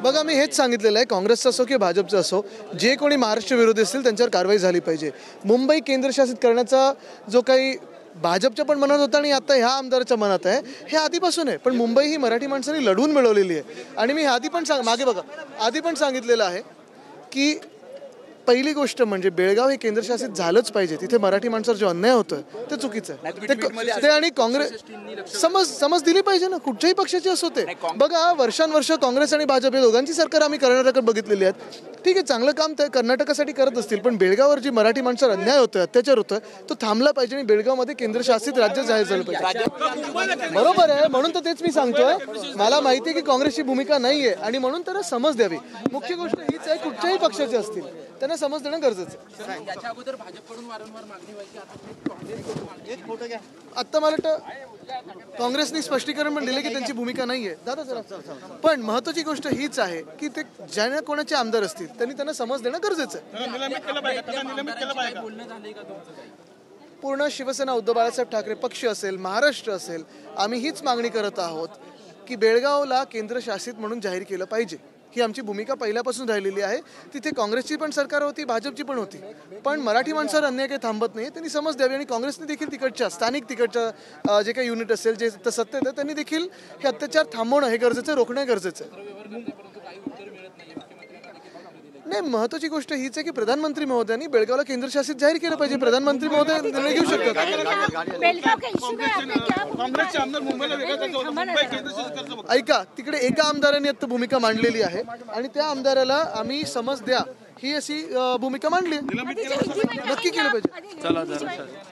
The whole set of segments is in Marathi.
बघा मी हेच सांगितलेलं आहे, काँग्रेसचं असो की भाजपचं असो, जे कोणी महाराष्ट्र विरोधी असतील त्यांच्यावर कारवाई झाली पाहिजे. मुंबई केंद्रशासित करण्याचा जो काही भाजपच्या पण मनात होता आणि आता ह्या आमदाराच्या मनात आहे, हे आधीपासून आहे. पण मुंबई ही मराठी माणसांनी लढवून मिळवलेली आहे. आणि मी आधी पण आधी पण सांगितलेलं आहे की पहिली गोष्ट म्हणजे बेळगाव हे केंद्रशासित झालंच पाहिजे. तिथे मराठी माणसावर जो अन्याय होतोय ते चुकीचं आहे. ते आणि काँग्रेस समज दिली पाहिजे ना, कुठच्याही पक्षाची असो ते. बघा वर्षानुवर्ष काँग्रेस आणि भाजप हे दोघांची सरकार आम्ही कर्नाटकात बघितलेली आहेत. ठीक आहे, चांगलं काम ते कर्नाटकासाठी करत असतील, पण बेळगाववर जी मराठी माणसावर अन्याय होतोय, अत्याचार होतोय, तो थांबला पाहिजे आणि बेळगावमध्ये केंद्रशासित राज्य जाहीर झालं पाहिजे. बरोबर आहे, म्हणून तर तेच मी सांगतोय. मला माहिती आहे की काँग्रेसची भूमिका नाहीये आणि म्हणून त्याला समज द्यावी. मुख्य गोष्ट हीच आहे, कुठच्याही पक्षाचे असतील त्यांना समज देणं गरजेचं आहे. आता मला वाटतं काँग्रेसनी स्पष्टीकरण पण दिले की त्यांची भूमिका नाहीये. दादा जरा पण महत्वाची गोष्ट हीच आहे की ते ज्यांना कोणाचे आमदार असतील त्यांना समज देणं गरजेचं आहे. पूर्ण शिवसेना उद्धव बाळासाहेब ठाकरे पक्ष असेल, महाराष्ट्र असेल, आम्ही हीच मागणी करत आहोत की बेळगावला केंद्रशासित म्हणून जाहीर केलं पाहिजे. ही आमची भूमिका पहिल्यापासून राहिलेली आहे. तिथे काँग्रेसची पण सरकार होती, भाजपची पण होती, पण मराठी माणसावर अन्याय काही थांबत नाही. त्यांनी समज द्यावी आणि काँग्रेसने देखील स्थानिक तिकडच्या जे काही युनिट असेल, जे सत्तेत आहे, त्यांनी देखील हे अत्याचार थांबवणं हे गरजेचं आहे, रोखणं गरजेचं आहे. नाही, महत्वाची गोष्ट हीच आहे की प्रधानमंत्री महोदयांनी बेळगावला केंद्रशासित जाहीर केलं पाहिजे. प्रधानमंत्री महोदय निर्णय घेऊ शकतात. ऐका, तिकडे एका आमदारांनी आता भूमिका मांडलेली आहे आणि त्या आमदाराला आम्ही समज द्या ही अशी भूमिका मांडली. नक्की केलं पाहिजे.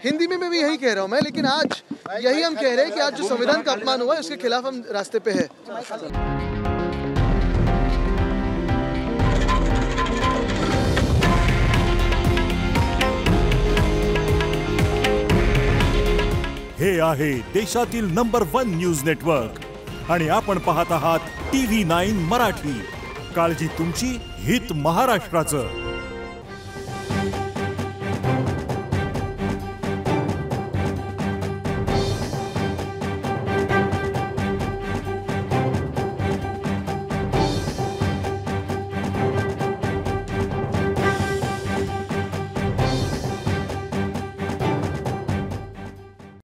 हिंदी में भी यही कह रहा हूँ मैं, लेकिन आज यही हम कह रहे हैं कि आज जो संविधान का अपमान हुआ है उसके खिलाफ हम रास्ते पे है. हे आहे देशातील नंबर 1 न्यूज नेटवर्क आणि आपण पाहत आहात TV9 मराठी. काळजी तुमची, हित महाराष्ट्राचं.